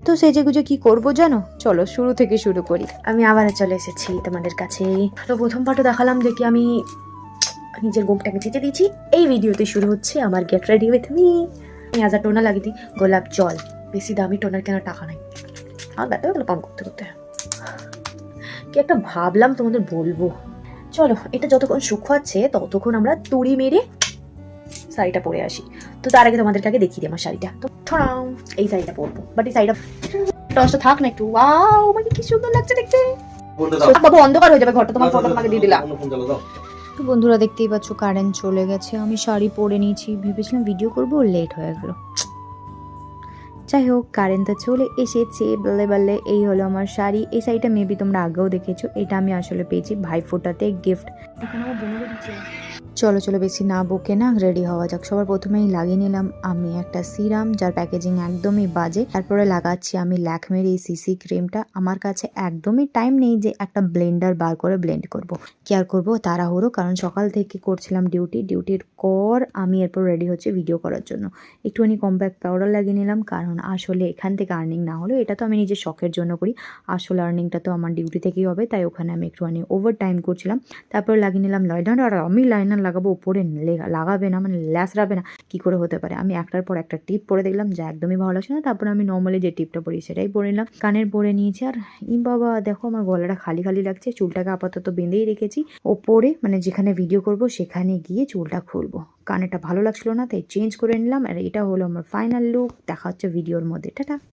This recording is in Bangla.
তো সেজেগুজে কি করবো জানো, চলো শুরু থেকে শুরু করি। আমি আবার চলে এসেছি তোমাদের কাছে। তো প্রথম পার্টও দেখালাম যে কি আমি নিজের গোপটাকে চেঁচে দিয়েছি। এই ভিডিওতে শুরু হচ্ছে আমার গেট রেডি উইথ মি। আমি আজ টোনা লাগিয়ে দিই, গোলাপ জল, বেশি দামি টোনার কেনার টাকা নাই। আমার ব্যথা গেলো পাম্প করতে করতে। কি একটা ভাবলাম তোমাদের বলবো। চলো এটা যতক্ষণ শুকাচ্ছে ততক্ষণ আমরা তুড়ি মেরে শাড়িটা পরে আসি। তো তার আগে তোমাদেরকে আগে দেখিয়ে দিই আমার শাড়িটা। তো ঠড়াও, এই শাড়িটা পরবো, বাট এই শাড়িটা টসটা থাক না একটু। ওয়াও আমাকে কি সুন্দর লাগছে দেখতে। বাবু অন্ধকার হয়ে যাবে ঘরটা, তোমার ফটো তোমাকে দিয়ে দিলাম। তো বন্ধুরা দেখতেই পাচ্ছ কারেন্ট চলে গেছে। আমি শাড়ি পরে নিয়েছি, ভেবেছিলাম ভিডিও করবো, লেট হয়ে গেল। যাই হোক কারেন্ট তো চলে এসেছে বললে বললে। এই হলো আমার শাড়ি। এই শাড়িটা মেবি তোমরা আগেও দেখেছো। এটা আমি আসলে পেয়েছি ভাইফোঁটাতে গিফট। চলো চলো বেশি না বকে না রেডি হওয়া যাক। সবার প্রথমেই লাগিয়ে নিলাম আমি একটা সিরাম, যার প্যাকেজিং একদমই বাজে। তারপরে লাগাচ্ছি আমি ল্যাকমের এই সিসি ক্রিমটা। আমার কাছে একদমই টাইম নেই যে একটা ব্লেন্ডার বার করে ব্লেন্ড করব। কি আর করবো, তাড়াহুড়ো, কারণ সকাল থেকে করছিলাম ডিউটির পর আমি এরপর রেডি হচ্ছে ভিডিও করার জন্য। একটুখানি কম্প্যাক্ট পাউডার লাগিয়ে নিলাম, কারণ আসলে এখান থেকে আর্নিং না হলেও এটা তো আমি নিজের শখের জন্য করি। আসলে আর্নিংটা তো আমার ডিউটি থেকেই হবে, তাই ওখানে আমি একটুখানি ওভার টাইম করছিলাম। তারপর লাগিয়ে নিলাম লাইনার। আর আমি লাইনার লাগাবো উপরে, লাগাবে না মানে ল্যাসরাবে না, কি করে হতে পারে। আমি একটার পর একটা টিপ পরে দেখলাম যা একদমই ভালো লাগছে না। তারপর আমি নর্মালি যে টিপটা পরি সেটাই পরে নিলাম। কানের পরে নিয়েছি। আর বাবা দেখো আমার গলাটা খালি খালি লাগছে। চুলটাকে আপাতত বেঁধেই রেখেছি। ওপরে মানে যেখানে ভিডিও করব সেখানে গিয়ে চুলটা খুলবো। কানেরটা ভালো লাগছিল না তাই চেঞ্জ করে নিলাম। আর এটা হলো আমার ফাইনাল লুক। দেখা হচ্ছে ভিডিওর মধ্যে। টাটা।